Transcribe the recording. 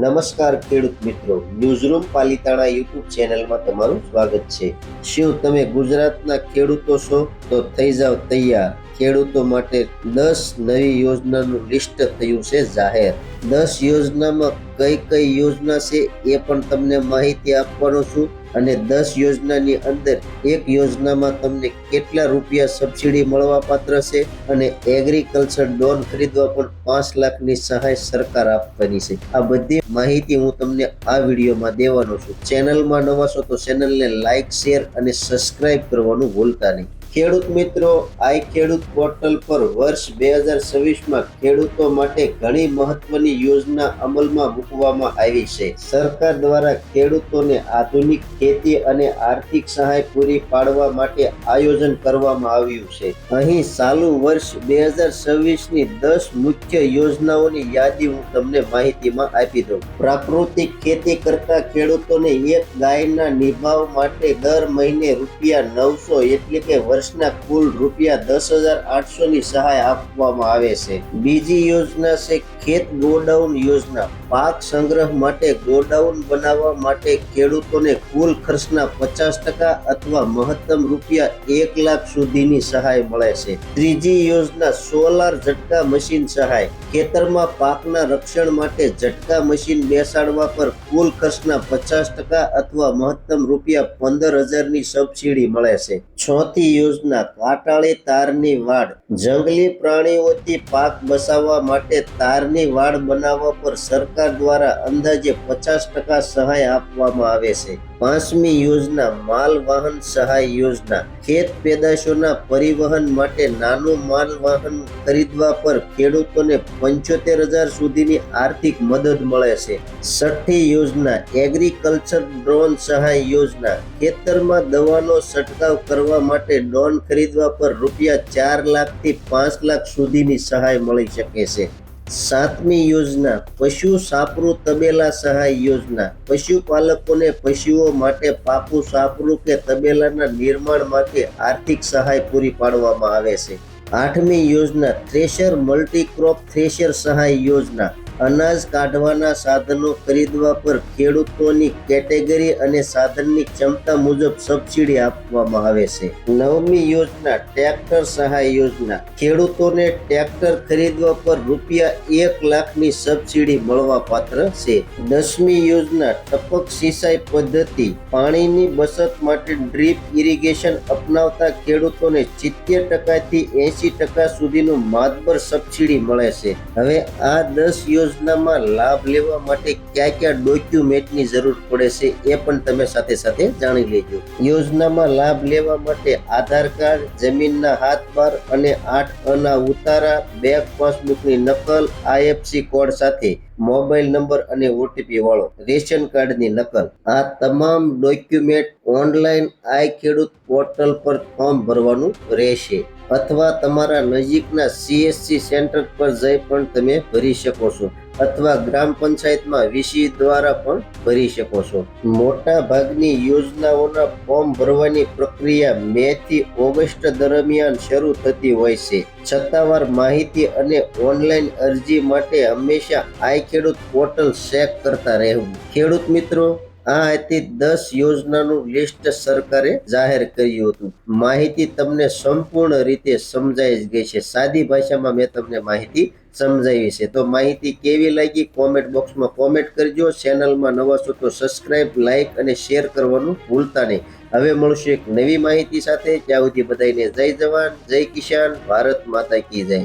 નમસ્કાર ખેડૂત મિત્રો, ન્યૂઝરૂમ પાલિતાણા યુટ્યુબ ચેનલમાં તમારું સ્વાગત છે। શું તમે ગુજરાતના ખેડૂતો છો? તો થઈ જાવ તૈયાર। ખેડૂતો માટે 10 નવી યોજનાનું લિસ્ટ થયું છે જાહેર। 10 યોજનામાં કઈ કઈ યોજના છે એ પણ તમને માહિતી આપવાનો છું અને 10 યોજનાની અંદર એક યોજનામાં તમને કેટલા રૂપિયા સબસિડી મળવા પાત્ર છે અને એગ્રીકલ્ચર ડ્રોન ખરીદવા પણ 5 લાખની સહાય સરકાર આપવાની છે। આ બધી માહિતી હું તમને આ વિડીયોમાં દેવાનો છું। ચેનલમાં નવા છો તો ચેનલને લાઈક, શેર અને સબસ્ક્રાઇબ કરવાનું ભૂલતા નહીં। ખેડૂત મિત્રો, આઈ ખેડૂત પોર્ટલ પર વર્ષ 2026માં ખેડૂતો માટે ઘણી મહત્વની યોજના અમલમાં મૂકવામાં આવી છે। સરકાર દ્વારા ખેડૂતોને આધુનિક ખેતી અને આર્થિક સહાય પૂરી પાડવા માટે આયોજન કરવામાં આવ્યું છે। અહીં ચાલુ વર્ષ 2026ની 10 મુખ્ય યોજનાઓની યાદી હું તમને માહિતીમાં આપી દઉં। પ્રાકૃતિક ખેતી કરતા ખેડૂતોને એક ગાયના નિભાવ માટે દર મહિને ₹900 એટલે કે વર્ષના કુલ ₹10,800 ની સહાય આપવામાં આવે છે। બીજી યોજના છે ખેત ગોડાઉન યોજના। પાક સંગ્રહ માટે ગોડાઉન બનાવવા માટે ખેડૂતોને કુલ ખર્ચના 50% અથવા મહત્તમ ₹1 લાખ સુધીની સહાય મળે છે। ત્રીજી યોજના સોલાર ઝટકા મશીન સહાય। ખેતરમાં પાકના રક્ષણ માટે ઝટકા મશીન બેસાડવા પર કુલ ખર્ચના 50% અથવા મહત્તમ ₹15,000ની સબસિડી મળે છે। ચોથી યોજના કાંટાળી તારની વાડ। જંગલી પ્રાણીઓથી પાક બચાવવા માટે તારની વાડ બનાવવા પર સરકાર દ્વારા અંદાજે 50% સહાય આપવામાં આવે છે। પાંચમી યોજના માલ વાહન સહાય યોજના। ખેત પેદાશોના પરિવહન માટે નાનું માલ વાહન ખરીદવા પર ખેડૂતોને 75,000 સુધીની આર્થિક મદદ મળે છે। છઠ્ઠી યોજના એગ્રીકલ્ચર ડ્રોન સહાય યોજના। ખેતરમાં દવાનો છંટકાવ કરવા માટે ડ્રોન ખરીદવા પર ₹4 લાખથી 5 લાખ સુધીની સહાય મળી શકે છે। સાતમી યોજના પશુ સાપરું તબેલા સહાય યોજના। પશુપાલકોને પશુઓ માટે પાકું સાપરું કે તબેલાના નિર્માણ માટે આર્થિક સહાય પૂરી પાડવામાં આવે છે। આઠમી યોજના થ્રેશર મલ્ટીક્રોપ થ્રેશર સહાય યોજના। અનાજ કાઢવાના સાધનો ખરીદવા પર ખેડૂતોની કેટેગરી અને સાધનની ક્ષમતા મુજબ સબસિડી આપવામાં આવે છે। નવમી યોજના ટ્રેક્ટર સહાય યોજના। ખેડૂતોને ટ્રેક્ટર ખરીદવા પર ₹1 લાખની સબસિડી મળવા પાત્ર છે। 10મી યોજના ટપક સિંચાઈ પદ્ધતિ। પાણીની બચત માટે ડ્રીપ ઇરિગેશન અપનાવતા ખેડૂતોને 70% થી 80% સુધીનું માતબર સબસિડી મળે છે। હવે આ 10 યોજનામાં લાભ લેવા માટે કયા ડોક્યુમેન્ટની જરૂર પડે છે એ પણ તમે સાથે સાથે જાણી લેજો। યોજનામાં લાભ લેવા માટે આધાર કાર્ડ, જમીનના હાથબાર અને 8 આના ઉતારા, બેંક પાસબુકની નકલ, IFSC કોડ સાથે મોબાઈલ નંબર અને OTP વાળો રેશન કાર્ડની નકલ, આ તમામ ડોક્યુમેન્ટ ઓનલાઈન આઈ ખેડૂત પોર્ટલ પર ફોર્મ ભરવાનું રહેશે અથવા તમારા નજીકના CSC સેન્ટર પર જઈ પણ તમે ભરી શકો છો અથવા ગ્રામ પંચાયતમાં VC દ્વારા પણ ભરી શકો છો। મોટા ભાગની યોજનાઓના ફોર્મ ભરવાની પ્રક્રિયા મે થી ઓગસ્ટ દરમિયાન શરૂ થતી હોય છે। સત્તાવાર માહિતી અને ઓનલાઈન અરજી માટે હંમેશા આઈ ખેડૂત પોર્ટલ ચેક કરતા રહેવું। ખેડૂત મિત્રો, આ હતી 10 યોજનાનું લિસ્ટ સરકારે જાહેર કર્યું હતું। માહિતી તમને સંપૂર્ણ રીતે સમજાઈ જ ગઈ છે। સાદી ભાષામાં મેં તમને માહિતી સમજાવી છે। તો માહિતી કેવી લાગી કોમેન્ટ બોક્સમાં કોમેન્ટ કરજો। ચેનલમાં નવા છો તો સબસ્ક્રાઇબ, લાઈક અને શેર કરવાનું ભૂલતા નહીં। હવે મળશું એક નવી માહિતી સાથે। ત્યાં સુધી બધાને જય જવાન, જય કિસાન, ભારત માતા કી જય।